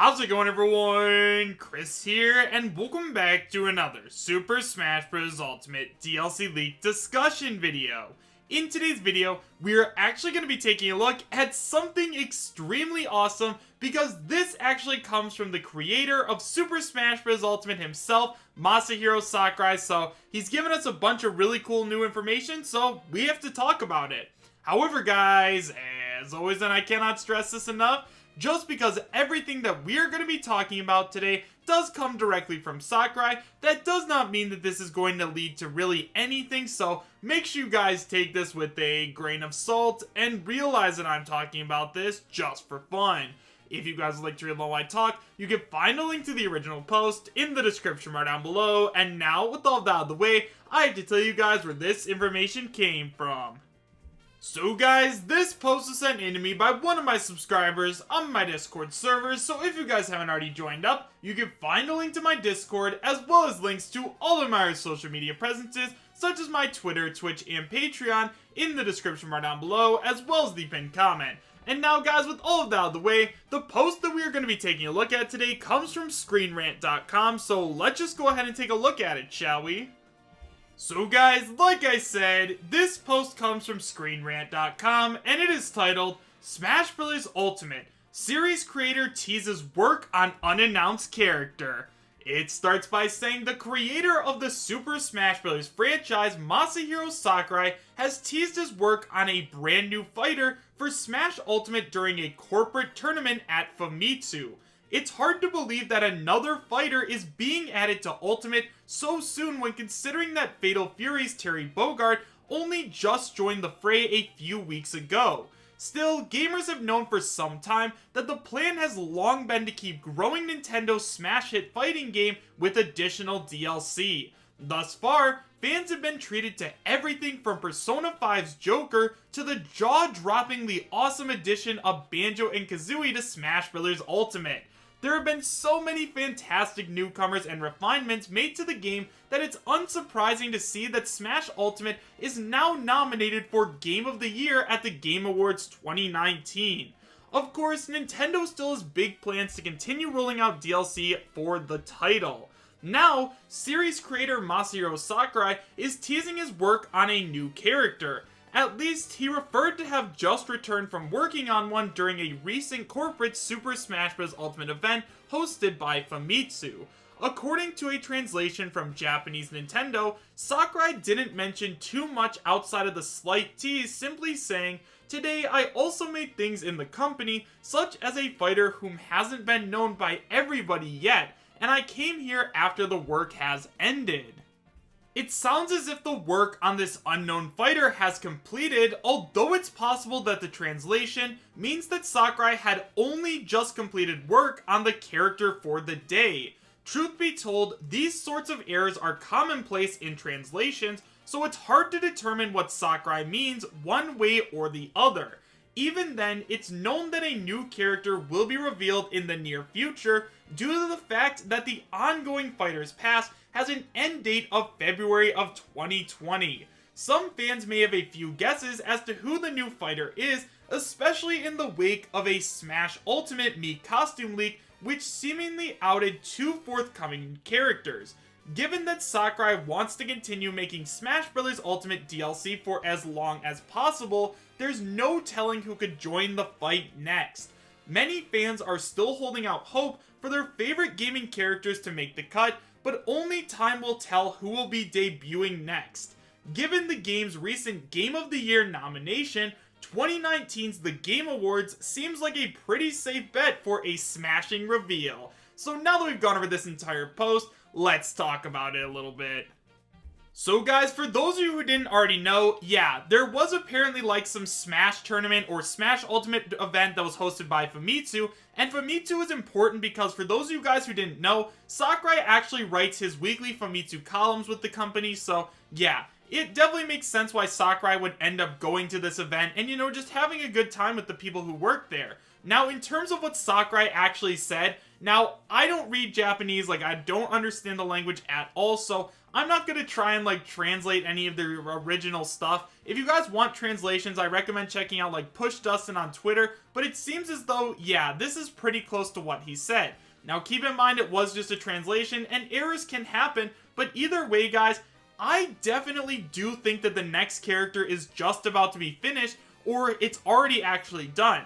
How's it going, everyone? Chris here, and welcome back to another Super Smash Bros. Ultimate DLC leak discussion video. In today's video, we are actually going to be taking a look at something extremely awesome because this actually comes from the creator of Super Smash Bros. Ultimate himself, Masahiro Sakurai, so he's given us a bunch of really cool new information, so we have to talk about it. However, guys, as always, and I cannot stress this enough, just because everything that we are going to be talking about today does come directly from Sakurai, that does not mean that this is going to lead to really anything, so make sure you guys take this with a grain of salt and realize that I'm talking about this just for fun. If you guys would like to read while I talk, you can find a link to the original post in the description bar down below, and now, with all that out of the way, I have to tell you guys where this information came from. So guys, this post was sent in to me by one of my subscribers on my Discord server, so if you guys haven't already joined up, you can find a link to my Discord as well as links to all of my social media presences, such as my Twitter, Twitch, and Patreon in the description bar down below, as well as the pinned comment. And now guys, with all of that out of the way, the post that we are going to be taking a look at today comes from ScreenRant.com, so let's just go ahead and take a look at it, shall we? So guys, like I said, this post comes from ScreenRant.com, and it is titled, Smash Bros. Ultimate, Series Creator Teases Work on Unannounced Character. It starts by saying the creator of the Super Smash Bros. Franchise, Masahiro Sakurai, has teased his work on a brand new fighter for Smash Ultimate during a corporate tournament at Famitsu. It's hard to believe that another fighter is being added to Ultimate so soon when considering that Fatal Fury's Terry Bogard only just joined the fray a few weeks ago. Still, gamers have known for some time that the plan has long been to keep growing Nintendo's smash hit fighting game with additional DLC. Thus far, fans have been treated to everything from Persona 5's Joker to the jaw-droppingly awesome addition of Banjo and Kazooie to Smash Bros. Ultimate. There have been so many fantastic newcomers and refinements made to the game that it's unsurprising to see that Smash Ultimate is now nominated for Game of the Year at the Game Awards 2019. Of course, Nintendo still has big plans to continue rolling out DLC for the title. Now, series creator Masahiro Sakurai is teasing his work on a new character. At least, he referred to have just returned from working on one during a recent corporate Super Smash Bros. Ultimate event hosted by Famitsu. According to a translation from Japanese Nintendo, Sakurai didn't mention too much outside of the slight tease, simply saying, "Today I also made things in the company, such as a fighter whom hasn't been known by everybody yet, and I came here after the work has ended." It sounds as if the work on this unknown fighter has completed, although it's possible that the translation means that Sakurai had only just completed work on the character for the day. Truth be told, these sorts of errors are commonplace in translations, so it's hard to determine what Sakurai means one way or the other. Even then, it's known that a new character will be revealed in the near future due to the fact that the ongoing Fighter's Pass has an end date of February of 2020. Some fans may have a few guesses as to who the new fighter is, especially in the wake of a Smash Ultimate Mii costume leak which seemingly outed two forthcoming characters. Given that Sakurai wants to continue making Smash Bros. Ultimate DLC for as long as possible, there's no telling who could join the fight next. Many fans are still holding out hope for their favorite gaming characters to make the cut, but only time will tell who will be debuting next. Given the game's recent Game of the Year nomination, 2019's The Game Awards seems like a pretty safe bet for a smashing reveal. So now that we've gone over this entire post, let's talk about it a little bit. So guys, for those of you who didn't already know, yeah, there was apparently like some Smash tournament or Smash Ultimate event that was hosted by Famitsu, and Famitsu is important because for those of you guys who didn't know, Sakurai actually writes his weekly Famitsu columns with the company, so yeah, it definitely makes sense why Sakurai would end up going to this event and, you know, just having a good time with the people who work there. Now, in terms of what Sakurai actually said, now, I don't read Japanese, like, I don't understand the language at all, so I'm not going to try and like translate any of the original stuff. If you guys want translations, I recommend checking out like Push Dustin on Twitter, but it seems as though, yeah, this is pretty close to what he said. Now keep in mind it was just a translation and errors can happen, but either way guys, I definitely do think that the next character is just about to be finished, or it's already actually done.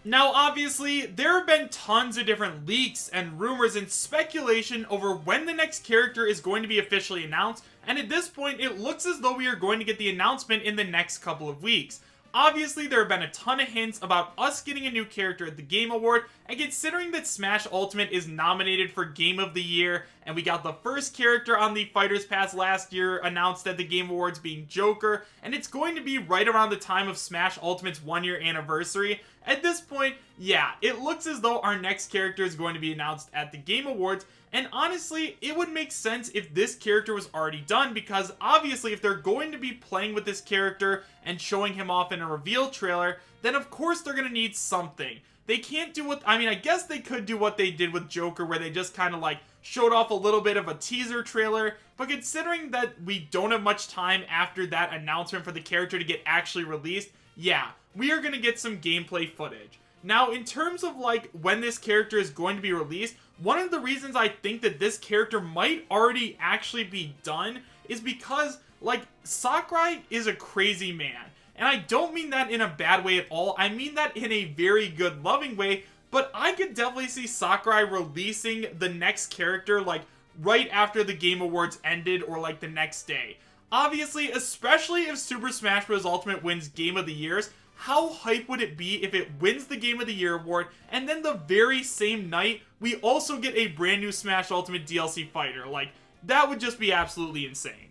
Now obviously, there have been tons of different leaks and rumors and speculation over when the next character is going to be officially announced, and at this point it looks as though we are going to get the announcement in the next couple of weeks. Obviously, there have been a ton of hints about us getting a new character at the Game Award, and considering that Smash Ultimate is nominated for Game of the Year, and we got the first character on the Fighters Pass last year announced at the Game Awards being Joker, and it's going to be right around the time of Smash Ultimate's 1-year anniversary, at this point, yeah, it looks as though our next character is going to be announced at the Game Awards, and honestly, it would make sense if this character was already done, because obviously if they're going to be playing with this character and showing him off in a reveal trailer, then of course they're going to need something. They can't do what, I mean, I guess they could do what they did with Joker, where they just kind of like showed off a little bit of a teaser trailer, but considering that we don't have much time after that announcement for the character to get actually released, yeah, we are going to get some gameplay footage. Now, in terms of like when this character is going to be released, one of the reasons I think that this character might already actually be done is because, like, Sakurai is a crazy man. And I don't mean that in a bad way at all, I mean that in a very good, loving way, but I could definitely see Sakurai releasing the next character, like, right after the Game Awards ended or, like, the next day. Obviously, especially if Super Smash Bros. Ultimate wins Game of the Year, how hype would it be if it wins the Game of the Year award, and then the very same night, we also get a brand new Smash Ultimate DLC fighter? Like, that would just be absolutely insane.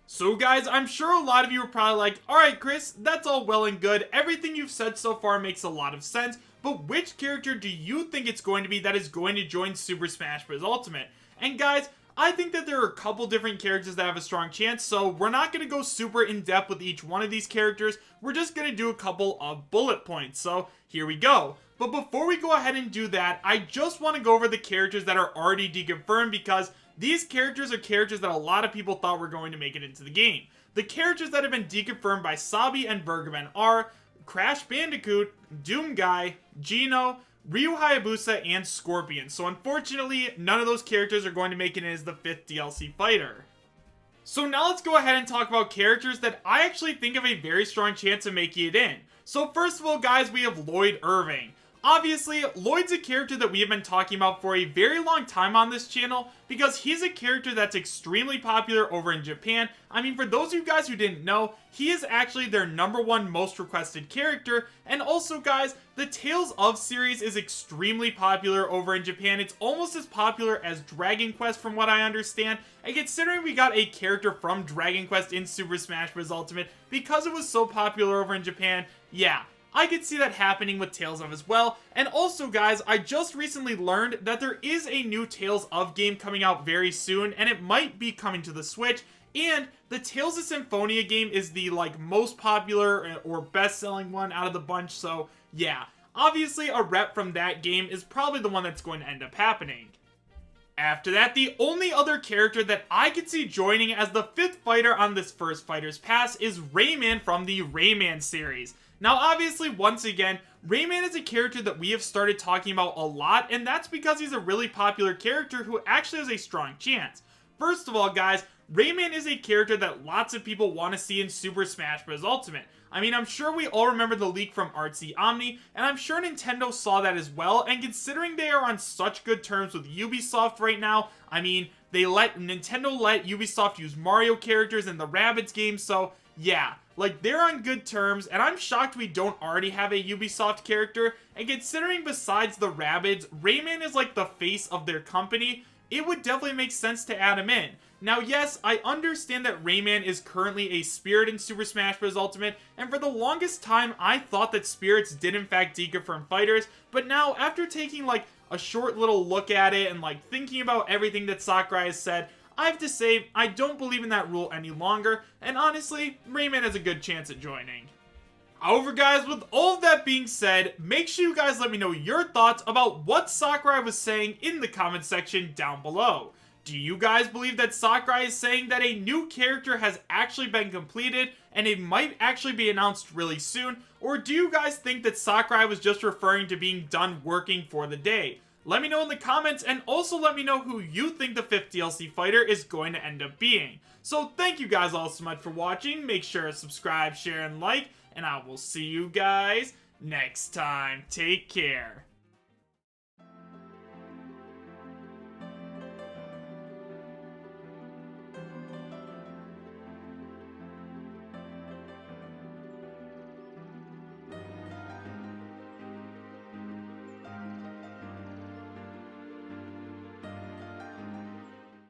So guys, I'm sure a lot of you are probably like, alright Chris, that's all well and good, everything you've said so far makes a lot of sense, but which character do you think it's going to be that is going to join Super Smash Bros. Ultimate? And guys, I think that there are a couple different characters that have a strong chance, so we're not going to go super in-depth with each one of these characters, we're just going to do a couple of bullet points, so here we go. But before we go ahead and do that, I just want to go over the characters that are already deconfirmed, because these characters are characters that a lot of people thought were going to make it into the game. The characters that have been deconfirmed by Sabi and Bergaman are Crash Bandicoot, Doom Guy, Geno, Ryu Hayabusa, and Scorpion. So unfortunately, none of those characters are going to make it as the 5th DLC fighter. So now let's go ahead and talk about characters that I actually think have a very strong chance of making it in. So first of all guys, we have Lloyd Irving. Obviously, Lloyd's a character that we have been talking about for a very long time on this channel because he's a character that's extremely popular over in Japan. I mean, for those of you guys who didn't know, he is actually their #1 most requested character, and also guys, the Tales of series is extremely popular over in Japan. It's almost as popular as Dragon Quest from what I understand, and considering we got a character from Dragon Quest in Super Smash Bros. Ultimate because it was so popular over in Japan, yeah, I could see that happening with Tales of as well. And also guys, I just recently learned that there is a new Tales of game coming out very soon, and it might be coming to the Switch, and the Tales of Symphonia game is the like most popular or best-selling one out of the bunch, so yeah, obviously a rep from that game is probably the one that's going to end up happening. After that, the only other character that I could see joining as the 5th fighter on this first Fighter's Pass is Rayman from the Rayman series. Now obviously, once again, Rayman is a character that we have started talking about a lot, and that's because he's a really popular character who actually has a strong chance. First of all guys, Rayman is a character that lots of people want to see in Super Smash Bros. Ultimate. I mean, I'm sure we all remember the leak from Artsy Omni, and I'm sure Nintendo saw that as well, and considering they are on such good terms with Ubisoft right now, I mean, Nintendo let Ubisoft use Mario characters in the Rabbids game, so yeah, like, they're on good terms, and I'm shocked we don't already have a Ubisoft character, and considering besides the Rabbids, Rayman is like the face of their company, it would definitely make sense to add him in. Now yes, I understand that Rayman is currently a spirit in Super Smash Bros. Ultimate, and for the longest time I thought that spirits did in fact deconfirm fighters, but now after taking like a short little look at it and like thinking about everything that Sakurai has said, I have to say, I don't believe in that rule any longer, and honestly, Rayman has a good chance at joining. However guys, with all of that being said, make sure you guys let me know your thoughts about what Sakurai was saying in the comment section down below. Do you guys believe that Sakurai is saying that a new character has actually been completed and it might actually be announced really soon? Or do you guys think that Sakurai was just referring to being done working for the day? Let me know in the comments, and also let me know who you think the 5th DLC fighter is going to end up being. So thank you guys all so much for watching. Make sure to subscribe, share, and like, and I will see you guys next time. Take care.